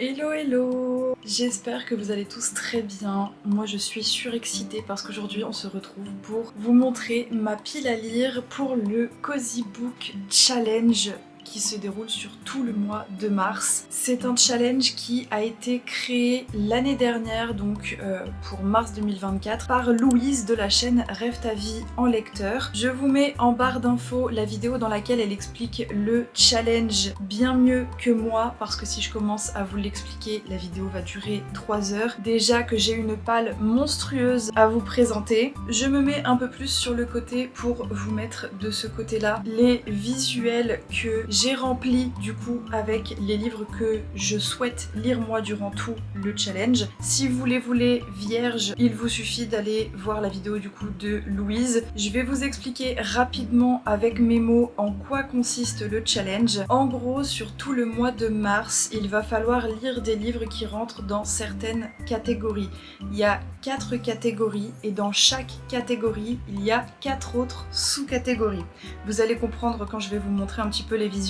Hello hello! J'espère que vous allez tous très bien. Moi je suis surexcitée parce qu'aujourd'hui on se retrouve pour vous montrer ma pile à lire pour le Cozy Book Challenge qui se déroule sur tout le mois de mars. C'est un challenge qui a été créé l'année dernière, donc pour mars 2024, par Louise de la chaîne Rêve ta vie en lecteur. Je vous mets en barre d'infos la vidéo dans laquelle elle explique le challenge bien mieux que moi, parce que si je commence à vous l'expliquer, la vidéo va durer 3 heures. Déjà que j'ai une palle monstrueuse à vous présenter, je me mets un peu plus sur le côté pour vous mettre de ce côté-là les visuels que j'ai rempli du coup avec les livres que je souhaite lire moi durant tout le challenge. Si vous les voulez vierges, il vous suffit d'aller voir la vidéo du coup de Louise. Je vais vous expliquer rapidement avec mes mots en quoi consiste le challenge. En gros, sur tout le mois de mars, il va falloir lire des livres qui rentrent dans certaines catégories. Il y a 4 catégories et dans chaque catégorie, il y a 4 autres sous-catégories. Vous allez comprendre quand je vais vous montrer un petit peu les visuels.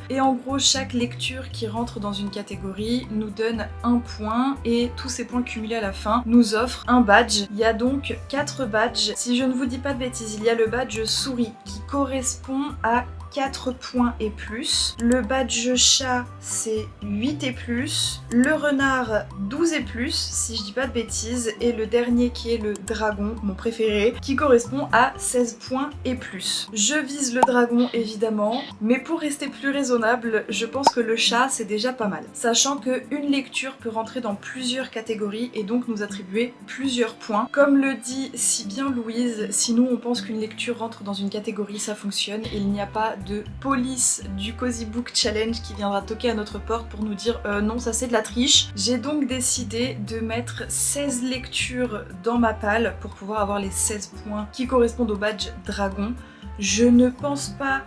Et en gros, chaque lecture qui rentre dans une catégorie nous donne un point et tous ces points cumulés à la fin nous offrent un badge. Il y a donc 4 badges. Si je ne vous dis pas de bêtises, il y a le badge souris qui correspond à 4 points et plus. Le badge chat, c'est 8 et plus. Le renard, 12 et plus, si je dis pas de bêtises. Et le dernier qui est le dragon, mon préféré, qui correspond à 16 points et plus. Je vise le dragon évidemment, mais pour rester plus raisonnable, je pense que le chat, c'est déjà pas mal. Sachant qu'une lecture peut rentrer dans plusieurs catégories et donc nous attribuer plusieurs points. Comme le dit si bien Louise, si nous on pense qu'une lecture rentre dans une catégorie, ça fonctionne. Il n'y a pas de police du Cozy Book Challenge qui viendra toquer à notre porte pour nous dire non, ça c'est de la triche. J'ai donc décidé de mettre 16 lectures dans ma palle pour pouvoir avoir les 16 points qui correspondent au badge dragon. Je ne pense pas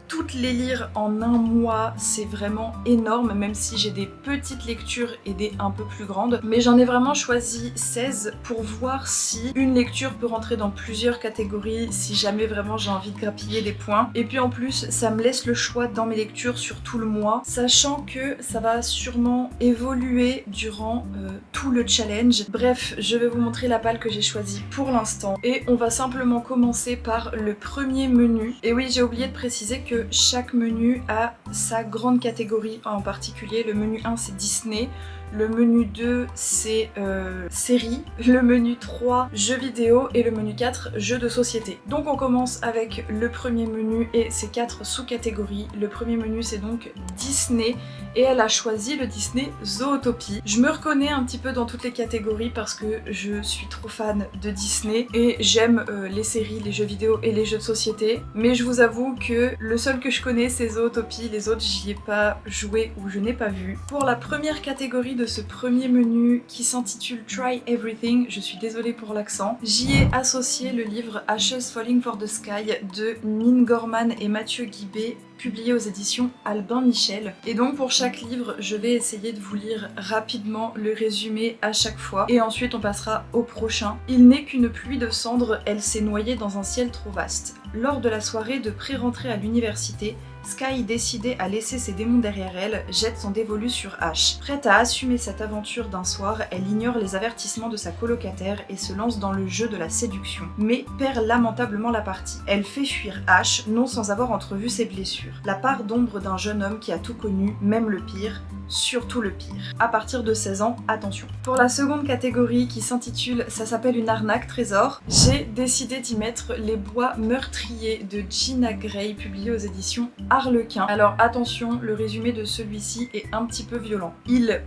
toutes les lire en un mois, c'est vraiment énorme, même si j'ai des petites lectures et des un peu plus grandes. Mais j'en ai vraiment choisi 16 pour voir si une lecture peut rentrer dans plusieurs catégories, si jamais vraiment j'ai envie de grappiller des points. Et puis en plus, ça me laisse le choix dans mes lectures sur tout le mois, sachant que ça va sûrement évoluer durant tout le challenge. Bref, je vais vous montrer la palle que j'ai choisie pour l'instant. Et on va simplement commencer par le premier menu. Et oui, j'ai oublié de préciser que chaque menu a sa grande catégorie en particulier. Le menu 1 c'est Disney, le menu 2 c'est série, le menu 3 jeux vidéo et le menu 4 jeux de société. Donc on commence avec le premier menu et ses 4 sous-catégories. Le premier menu c'est donc Disney et elle a choisi le Disney Zootopie. Je me reconnais un petit peu dans toutes les catégories parce que je suis trop fan de Disney et j'aime les séries, les jeux vidéo et les jeux de société, mais je vous avoue que le seul que je connais c'est Zootopie, les autres j'y ai pas joué ou je n'ai pas vu. Pour la première catégorie de ce premier menu qui s'intitule Try Everything, je suis désolée pour l'accent, j'y ai associé le livre Ashes Falling for the Sky de Nin Gorman et Mathieu Guibé, publié aux éditions Albin Michel. Et donc pour chaque livre, je vais essayer de vous lire rapidement le résumé à chaque fois et ensuite on passera au prochain. Il n'est qu'une pluie de cendres, elle s'est noyée dans un ciel trop vaste. Lors de la soirée de pré-rentrée à l'université, Sky, décidée à laisser ses démons derrière elle, jette son dévolu sur Ash. Prête à assumer cette aventure d'un soir, elle ignore les avertissements de sa colocataire et se lance dans le jeu de la séduction, mais perd lamentablement la partie. Elle fait fuir Ash, non sans avoir entrevu ses blessures. La part d'ombre d'un jeune homme qui a tout connu, même le pire, surtout le pire. À partir de 16 ans, attention. Pour la seconde catégorie qui s'intitule Ça s'appelle une arnaque trésor, j'ai décidé d'y mettre Les bois meurtriers de Gina Gray, publié aux éditions Harlequin. Alors attention, le résumé de celui-ci est un petit peu violent. Il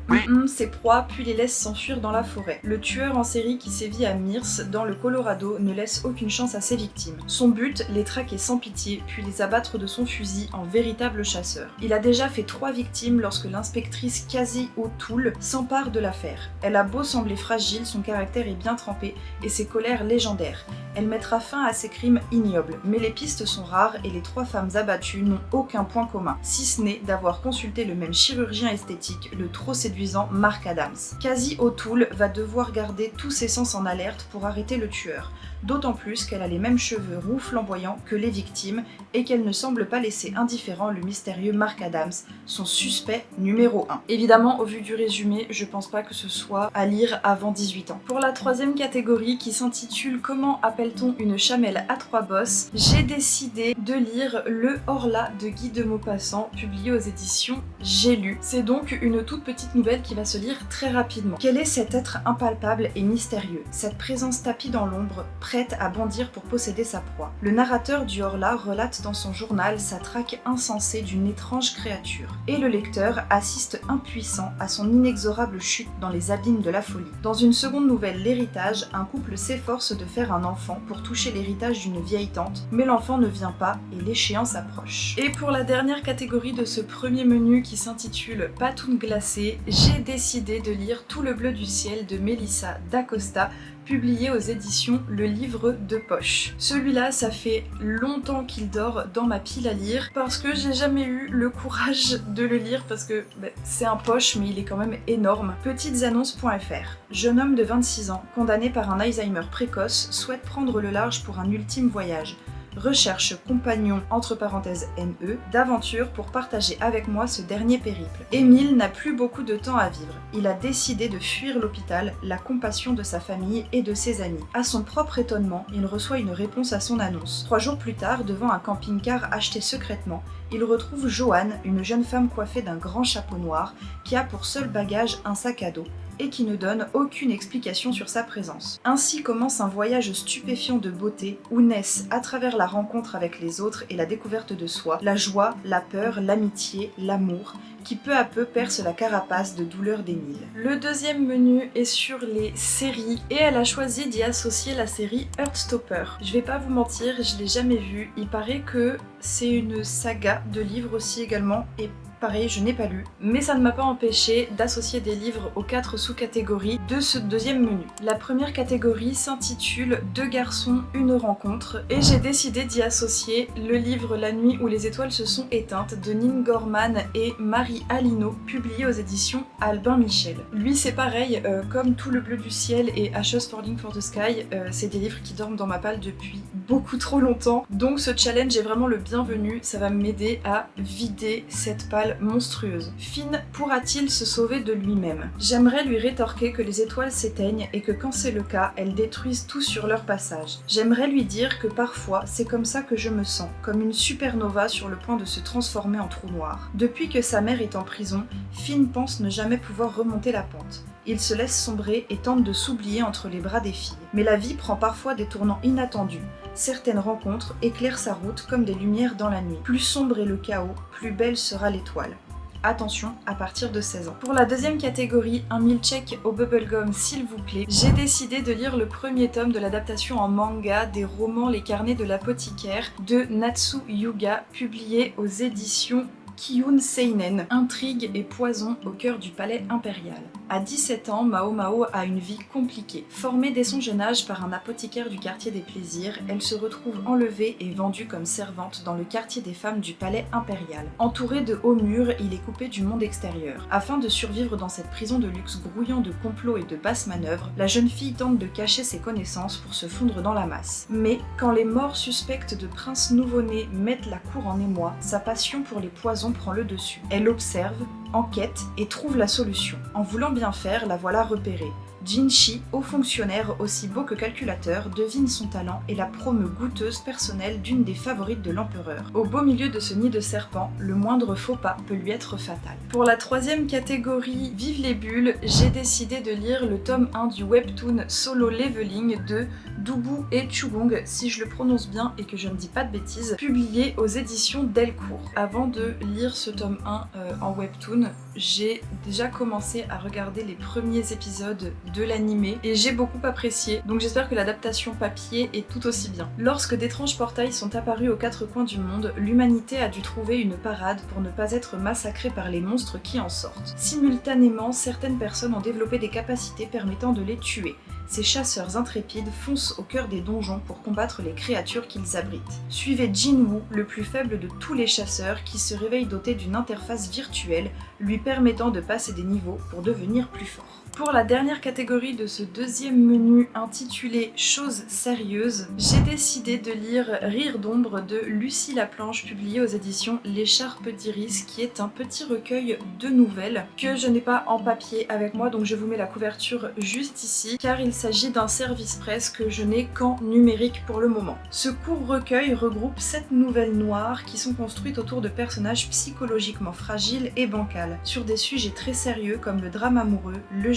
ses proies puis les laisse s'enfuir dans la forêt. Le tueur en série qui sévit à Mears, dans le Colorado, ne laisse aucune chance à ses victimes. Son but, les traquer sans pitié, puis les abattre de son fusil en véritable chasseur. Il a déjà fait 3 victimes lorsque l'inspectrice Casey O'Toole s'empare de l'affaire. Elle a beau sembler fragile, son caractère est bien trempé et ses colères légendaires. Elle mettra fin à ses crimes ignobles, mais les pistes sont rares et les 3 femmes abattues n'ont aucun point commun, si ce n'est d'avoir consulté le même chirurgien esthétique, le trop séduisant Mark Adams. Casey O'Toole va devoir garder tous ses sens en alerte pour arrêter le tueur. d'autant plus qu'elle a les mêmes cheveux roux flamboyants que les victimes et qu'elle ne semble pas laisser indifférent le mystérieux Mark Adams, son suspect numéro 1. Évidemment, au vu du résumé, je pense pas que ce soit à lire avant 18 ans. Pour la troisième catégorie qui s'intitule Comment appelle-t-on une chamelle à 3 bosses, j'ai décidé de lire Le Horla de Guy de Maupassant, publié aux éditions J'ai lu. C'est donc une toute petite nouvelle qui va se lire très rapidement. Quel est cet être impalpable et mystérieux, cette présence tapie dans l'ombre, prête à bondir pour posséder sa proie? Le narrateur du Horla relate dans son journal sa traque insensée d'une étrange créature, et le lecteur assiste impuissant à son inexorable chute dans les abîmes de la folie. Dans une seconde nouvelle, L'Héritage, un couple s'efforce de faire un enfant pour toucher l'héritage d'une vieille tante, mais l'enfant ne vient pas et l'échéance approche. Et pour la dernière catégorie de ce premier menu qui s'intitule Patoune glacée, j'ai décidé de lire Tout le bleu du ciel de Melissa d'Acosta, publié aux éditions Le Livre de Poche. Celui-là, ça fait longtemps qu'il dort dans ma pile à lire parce que j'ai jamais eu le courage de le lire parce que c'est un poche mais il est quand même énorme. Petitesannonces.fr. Jeune homme de 26 ans, condamné par un Alzheimer précoce, souhaite prendre le large pour un ultime voyage. Recherche compagnon, entre parenthèses NE, d'aventure pour partager avec moi ce dernier périple. Émile n'a plus beaucoup de temps à vivre. Il a décidé de fuir l'hôpital, la compassion de sa famille et de ses amis. À son propre étonnement, il reçoit une réponse à son annonce. 3 jours plus tard, devant un camping-car acheté secrètement, il retrouve Joanne, une jeune femme coiffée d'un grand chapeau noir, qui a pour seul bagage un sac à dos, et qui ne donne aucune explication sur sa présence. Ainsi commence un voyage stupéfiant de beauté où naissent, à travers la rencontre avec les autres et la découverte de soi, la joie, la peur, l'amitié, l'amour, qui peu à peu perce la carapace de douleur d'Émile. Le deuxième menu est sur les séries et elle a choisi d'y associer la série Heartstopper. Je vais pas vous mentir, je l'ai jamais vue. Il paraît que c'est une saga de livres aussi également et pareil, je n'ai pas lu, mais ça ne m'a pas empêché d'associer des livres aux 4 sous-catégories de ce deuxième menu. La première catégorie s'intitule Deux garçons, une rencontre, et j'ai décidé d'y associer le livre La nuit où les étoiles se sont éteintes de Nin Gorman et Marie Alino, publié aux éditions Albin Michel. Lui c'est pareil, comme Tout le bleu du ciel et Ashes Falling for the Sky, c'est des livres qui dorment dans ma palle depuis beaucoup trop longtemps, donc ce challenge est vraiment le bienvenu, ça va m'aider à vider cette palle monstrueuse. Finn pourra-t-il se sauver de lui-même? J'aimerais lui rétorquer que les étoiles s'éteignent et que quand c'est le cas, elles détruisent tout sur leur passage. J'aimerais lui dire que parfois, c'est comme ça que je me sens, comme une supernova sur le point de se transformer en trou noir. Depuis que sa mère est en prison, Finn pense ne jamais pouvoir remonter la pente. Il se laisse sombrer et tente de s'oublier entre les bras des filles. Mais la vie prend parfois des tournants inattendus. Certaines rencontres éclairent sa route comme des lumières dans la nuit. Plus sombre est le chaos, plus belle sera l'étoile. Attention, à partir de 16 ans. Pour la deuxième catégorie, un milkshake au bubblegum s'il vous plaît, j'ai décidé de lire le premier tome de l'adaptation en manga des romans Les Carnets de l'apothicaire de Natsu Yuga, publié aux éditions Kiyun Seinen, intrigue et poison au cœur du palais impérial. À 17 ans, Mao Mao a une vie compliquée. Formée dès son jeune âge par un apothicaire du quartier des plaisirs, elle se retrouve enlevée et vendue comme servante dans le quartier des femmes du palais impérial. Entouré de hauts murs, il est coupé du monde extérieur. Afin de survivre dans cette prison de luxe grouillant de complots et de basses manœuvres, la jeune fille tente de cacher ses connaissances pour se fondre dans la masse. Mais quand les morts suspectes de princes nouveau-nés mettent la cour en émoi, sa passion pour les poisons prend le dessus. Elle observe, enquête et trouve la solution. En voulant bien faire, la voilà repérée. Jinshi, haut fonctionnaire aussi beau que calculateur, devine son talent et la promeut goûteuse personnelle d'une des favorites de l'empereur. Au beau milieu de ce nid de serpents, le moindre faux pas peut lui être fatal. Pour la troisième catégorie, Vive les bulles, j'ai décidé de lire le tome 1 du webtoon Solo Leveling de Dubu et Chugong, si je le prononce bien et que je ne dis pas de bêtises, publié aux éditions Delcourt. Avant de lire ce tome 1 en webtoon, j'ai déjà commencé à regarder les premiers épisodes de l'animé et j'ai beaucoup apprécié, donc j'espère que l'adaptation papier est tout aussi bien. Lorsque d'étranges portails sont apparus aux 4 coins du monde, l'humanité a dû trouver une parade pour ne pas être massacrée par les monstres qui en sortent. Simultanément, certaines personnes ont développé des capacités permettant de les tuer. ces chasseurs intrépides foncent au cœur des donjons pour combattre les créatures qu'ils abritent. Suivez Jinwoo, le plus faible de tous les chasseurs, qui se réveille doté d'une interface virtuelle lui permettant de passer des niveaux pour devenir plus fort. Pour la dernière catégorie de ce deuxième menu intitulé Choses sérieuses, j'ai décidé de lire Rire d'ombre de Lucie Laplanche, publié aux éditions L'écharpe d'Iris, qui est un petit recueil de nouvelles que je n'ai pas en papier avec moi, donc je vous mets la couverture juste ici, car il s'agit d'un service presse que je n'ai qu'en numérique pour le moment. Ce court recueil regroupe 7 nouvelles noires qui sont construites autour de personnages psychologiquement fragiles et bancals, sur des sujets très sérieux comme le drame amoureux, le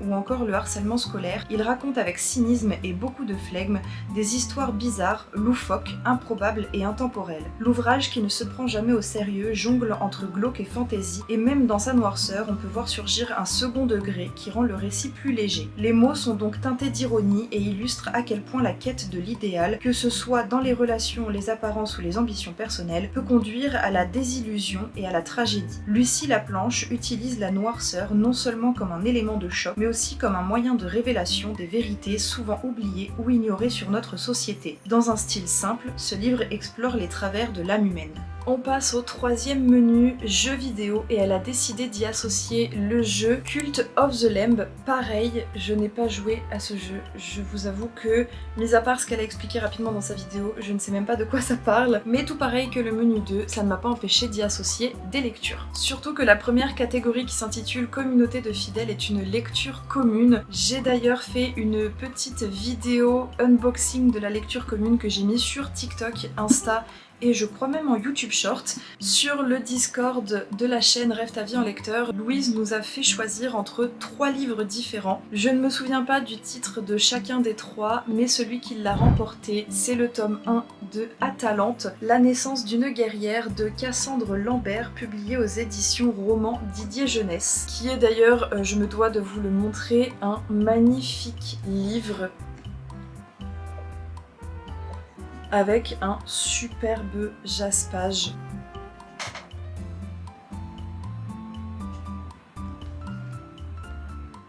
ou encore le harcèlement scolaire. Il raconte avec cynisme et beaucoup de flegme des histoires bizarres, loufoques, improbables et intemporelles. L'ouvrage, qui ne se prend jamais au sérieux, jongle entre glauque et fantaisie, et même dans sa noirceur, on peut voir surgir un second degré qui rend le récit plus léger. Les mots sont donc teintés d'ironie et illustrent à quel point la quête de l'idéal, que ce soit dans les relations, les apparences ou les ambitions personnelles, peut conduire à la désillusion et à la tragédie. Lucie Laplanche utilise la noirceur non seulement comme un élément de choc, mais aussi comme un moyen de révélation des vérités souvent oubliées ou ignorées sur notre société. Dans un style simple, ce livre explore les travers de l'âme humaine. On passe au troisième menu, jeux vidéo, et elle a décidé d'y associer le jeu Cult of the Lamb. Pareil, je n'ai pas joué à ce jeu, je vous avoue que, mis à part ce qu'elle a expliqué rapidement dans sa vidéo, je ne sais même pas de quoi ça parle, mais tout pareil que le menu 2, ça ne m'a pas empêché d'y associer des lectures. Surtout que la première catégorie qui s'intitule Communauté de fidèles est une lecture commune. J'ai d'ailleurs fait une petite vidéo unboxing de la lecture commune que j'ai mis sur TikTok, Insta, et je crois même en YouTube Short. Sur le Discord de la chaîne Rêve ta vie en lecteur, Louise nous a fait choisir entre 3 livres différents. Je ne me souviens pas du titre de chacun des 3, mais celui qui l'a remporté, c'est le tome 1 de Atalante, La naissance d'une guerrière de Cassandre Lambert, publié aux éditions Roman Didier Jeunesse, qui est d'ailleurs, je me dois de vous le montrer, un magnifique livre avec un superbe jaspage.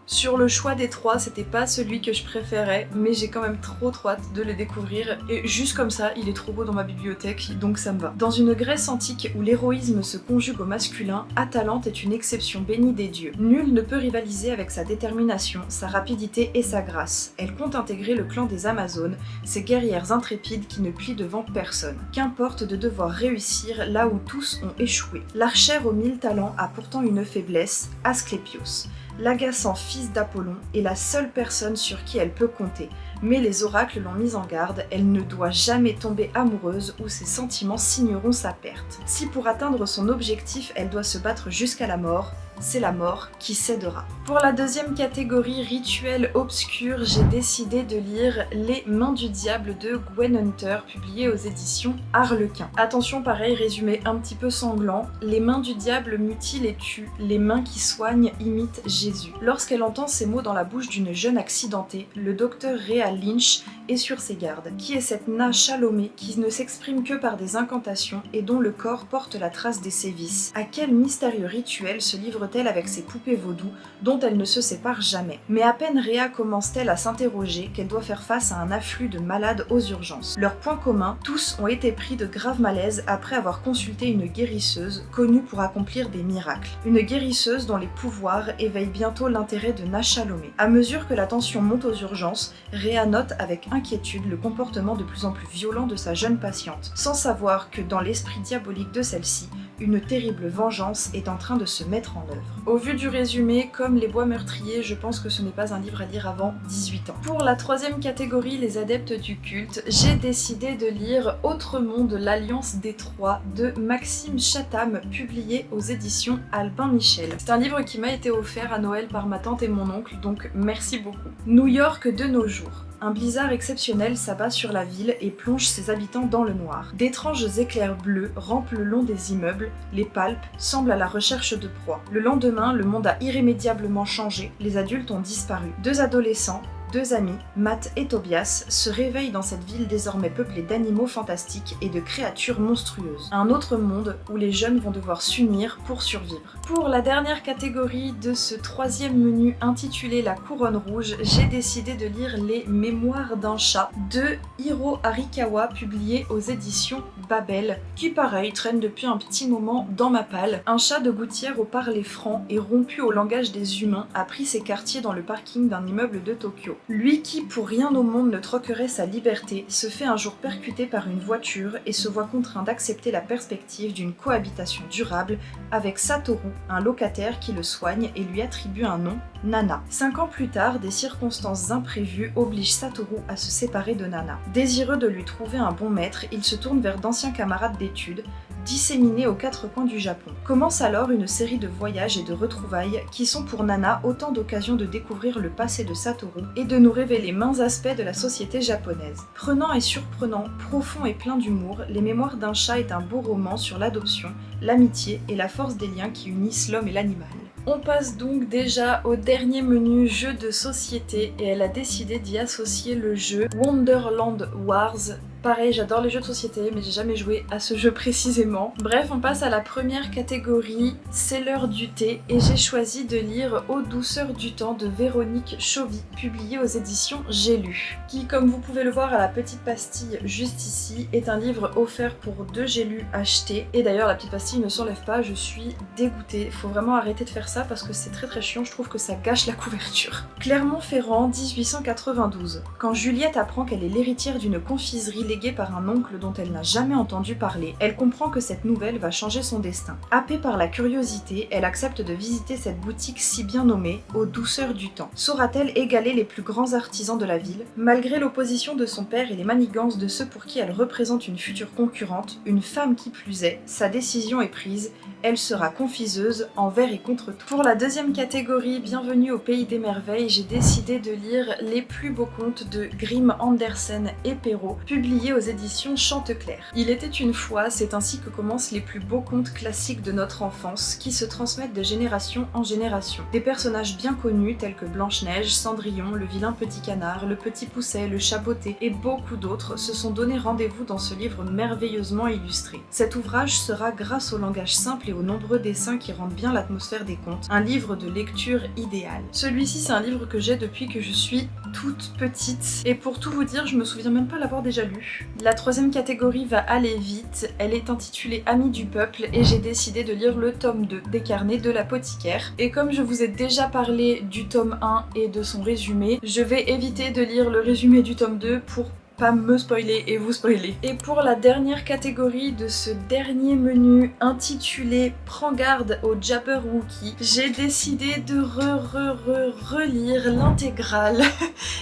Sur le choix des 3, c'était pas celui que je préférais, mais j'ai quand même trop hâte de le découvrir, et juste comme ça, il est trop beau dans ma bibliothèque, donc ça me va. Dans une Grèce antique où l'héroïsme se conjugue au masculin, Atalante est une exception bénie des dieux. Nul ne peut rivaliser avec sa détermination, sa rapidité et sa grâce. Elle compte intégrer le clan des Amazones, ces guerrières intrépides qui ne plient devant personne. Qu'importe de devoir réussir là où tous ont échoué. L'archère aux 1000 talents a pourtant une faiblesse, Asclépios. L'agaçant fils d'Apollon est la seule personne sur qui elle peut compter, mais les oracles l'ont mise en garde, elle ne doit jamais tomber amoureuse ou ses sentiments signeront sa perte. Si pour atteindre son objectif, elle doit se battre jusqu'à la mort, c'est la mort qui cédera. Pour la deuxième catégorie, rituel obscur, j'ai décidé de lire Les Mains du Diable de Gwen Hunter, publié aux éditions Harlequin. Attention, pareil, résumé un petit peu sanglant. Les mains du diable mutilent et tuent, les mains qui soignent imitent Jésus. Lorsqu'elle entend ces mots dans la bouche d'une jeune accidentée, le docteur Rhea Lynch est sur ses gardes. Qui est cette Na Chalomé qui ne s'exprime que par des incantations et dont le corps porte la trace des sévices? À quel mystérieux rituel se livre-t-elle avec ses poupées vaudou dont elle ne se sépare jamais? Mais à peine Rhea commence-t-elle à s'interroger qu'elle doit faire face à un afflux de malades aux urgences. Leur point commun, tous ont été pris de graves malaises après avoir consulté une guérisseuse connue pour accomplir des miracles. Une guérisseuse dont les pouvoirs éveillent bientôt l'intérêt de Na Chalomé. À mesure que la tension monte aux urgences, Rhea note avec inquiétude le comportement de plus en plus violent de sa jeune patiente, sans savoir que dans l'esprit diabolique de celle-ci, une terrible vengeance est en train de se mettre en œuvre. Au vu du résumé, comme Les Bois Meurtriers, je pense que ce n'est pas un livre à lire avant 18 ans. Pour la troisième catégorie, les adeptes du culte, j'ai décidé de lire Autre Monde, l'Alliance des Trois de Maxime Chatham, publié aux éditions Albin Michel. C'est un livre qui m'a été offert à Noël par ma tante et mon oncle, donc merci beaucoup. New York de nos jours. Un blizzard exceptionnel s'abat sur la ville et plonge ses habitants dans le noir. D'étranges éclairs bleus rampent le long des immeubles, les palpes semblent à la recherche de proies. Le lendemain, le monde a irrémédiablement changé, les adultes ont disparu. 2 adolescents, Deux amis, Matt et Tobias, se réveillent dans cette ville désormais peuplée d'animaux fantastiques et de créatures monstrueuses. Un autre monde où les jeunes vont devoir s'unir pour survivre. Pour la dernière catégorie de ce troisième menu intitulé La Couronne Rouge, j'ai décidé de lire Les Mémoires d'un chat de Hiro Arikawa, publié aux éditions Babel, qui pareil traîne depuis un petit moment dans ma palle. Un chat de gouttière au parler franc et rompu au langage des humains a pris ses quartiers dans le parking d'un immeuble de Tokyo. Lui qui, pour rien au monde, ne troquerait sa liberté, se fait un jour percuter par une voiture et se voit contraint d'accepter la perspective d'une cohabitation durable avec Satoru, un locataire qui le soigne et lui attribue un nom, Nana. 5 ans plus tard, des circonstances imprévues obligent Satoru à se séparer de Nana. Désireux de lui trouver un bon maître, il se tourne vers d'anciens camarades d'études, disséminés aux 4 coins du Japon. Commence alors une série de voyages et de retrouvailles qui sont pour Nana autant d'occasions de découvrir le passé de Satoru et de nous révéler maints aspects de la société japonaise. Prenant et surprenant, profond et plein d'humour, Les Mémoires d'un chat est un beau roman sur l'adoption, l'amitié et la force des liens qui unissent l'homme et l'animal. On passe donc déjà au dernier menu jeu de société et elle a décidé d'y associer le jeu Wonderland Wars. Pareil, j'adore les jeux de société, mais j'ai jamais joué à ce jeu précisément. Bref, on passe à la première catégorie, c'est l'heure du thé, et j'ai choisi de lire Aux douceurs du temps de Véronique Chauvy, publié aux éditions J'ai lu, qui, comme vous pouvez le voir à la petite pastille juste ici, est un livre offert pour 2 J'ai lu achetés. Et d'ailleurs, la petite pastille ne s'enlève pas, je suis dégoûtée. Faut vraiment arrêter de faire ça parce que c'est très chiant, je trouve que ça gâche la couverture. Clermont-Ferrand, 1892. Quand Juliette apprend qu'elle est l'héritière d'une confiserie léguée par un oncle dont elle n'a jamais entendu parler, elle comprend que cette nouvelle va changer son destin. Happée par la curiosité, elle accepte de visiter cette boutique si bien nommée, Aux douceurs du temps. Saura-t-elle égaler les plus grands artisans de la ville? Malgré l'opposition de son père et les manigances de ceux pour qui elle représente une future concurrente, une femme qui plus est, sa décision est prise, elle sera confiseuse envers et contre tout. Pour la deuxième catégorie, Bienvenue au pays des merveilles, j'ai décidé de lire Les plus beaux contes de Grimm, Andersen et Perrault, publiés aux éditions Chanteclair. Il était une fois, c'est ainsi que commencent les plus beaux contes classiques de notre enfance, qui se transmettent de génération en génération. Des personnages bien connus tels que Blanche-Neige, Cendrillon, le vilain petit canard, le petit Pousset, le Chaboté et beaucoup d'autres se sont donné rendez-vous dans ce livre merveilleusement illustré. Cet ouvrage sera, grâce au langage simple et aux nombreux dessins qui rendent bien l'atmosphère des contes, un livre de lecture idéal. Celui-ci, c'est un livre que j'ai depuis que je suis toute petite, et pour tout vous dire, je me souviens même pas l'avoir déjà lu. La troisième catégorie va aller vite, elle est intitulée Amis du peuple, et j'ai décidé de lire le tome 2 des carnets de l'apothicaire. Et comme je vous ai déjà parlé du tome 1 et de son résumé, je vais éviter de lire le résumé du tome 2 pour pas me spoiler et vous spoiler. Et pour la dernière catégorie de ce dernier menu intitulé Prends garde au Jabberwocky, j'ai décidé de relire l'intégrale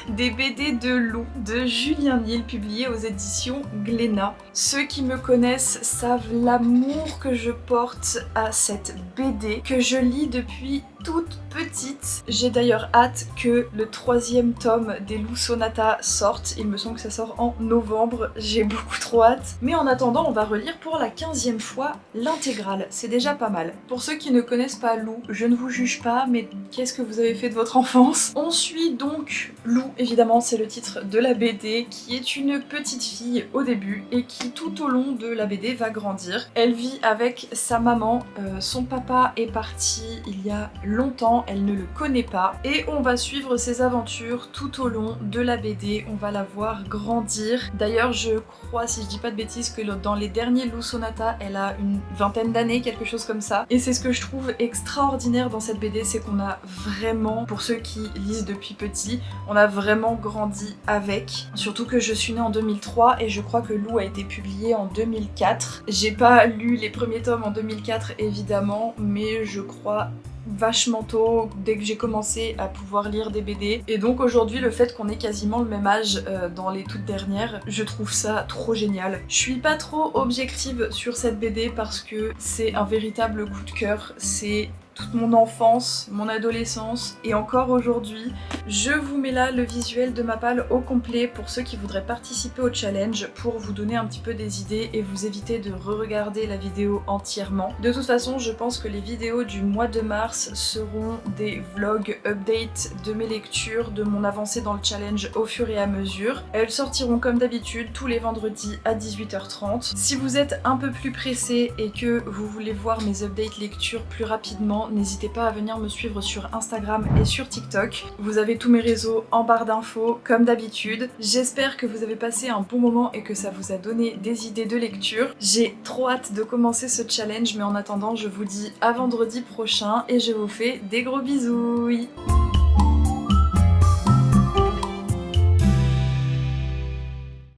des BD de Lou de Julien Nil, publié aux éditions Glénat. Ceux qui me connaissent savent l'amour que je porte à cette BD que je lis depuis toute petite. J'ai d'ailleurs hâte que le 3e tome des Lou Sonata sorte, il me semble que ça sort en novembre, j'ai beaucoup trop hâte. Mais en attendant, on va relire pour la 15e fois l'intégrale, c'est déjà pas mal. Pour ceux qui ne connaissent pas Lou, je ne vous juge pas, mais qu'est-ce que vous avez fait de votre enfance? On suit donc Lou, évidemment c'est le titre de la BD, qui est une petite fille au début et qui tout au long de la BD va grandir. Elle vit avec sa maman, son papa est parti il y a longtemps, elle ne le connaît pas, et on va suivre ses aventures tout au long de la BD, on va la voir grandir. D'ailleurs je crois, si je dis pas de bêtises, que dans les derniers Lou Sonata, elle a une 20aine d'années, quelque chose comme ça, et c'est ce que je trouve extraordinaire dans cette BD, c'est qu'on a vraiment, pour ceux qui lisent depuis petit, on a vraiment grandi avec, surtout que je suis née en 2003 et je crois que Lou a été publié en 2004. J'ai pas lu les premiers tomes en 2004 évidemment, mais je crois vachement tôt, dès que j'ai commencé à pouvoir lire des BD. Et donc aujourd'hui, le fait qu'on ait quasiment le même âge dans les toutes dernières, je trouve ça trop génial. Je suis pas trop objective sur cette BD parce que c'est un véritable coup de cœur, c'est toute mon enfance, mon adolescence et encore aujourd'hui. Je vous mets là le visuel de ma palle au complet pour ceux qui voudraient participer au challenge, pour vous donner un petit peu des idées et vous éviter de re-regarder la vidéo entièrement. De toute façon, je pense que les vidéos du mois de mars seront des vlogs update de mes lectures, de mon avancée dans le challenge au fur et à mesure. Elles sortiront comme d'habitude tous les vendredis à 18h30. Si vous êtes un peu plus pressé et que vous voulez voir mes updates lectures plus rapidement, n'hésitez pas à venir me suivre sur Instagram et sur TikTok. Vous avez tous mes réseaux en barre d'infos comme d'habitude. J'espère que vous avez passé un bon moment et que ça vous a donné des idées de lecture. J'ai trop hâte de commencer ce challenge, mais en attendant je vous dis à vendredi prochain et je vous fais des gros bisous.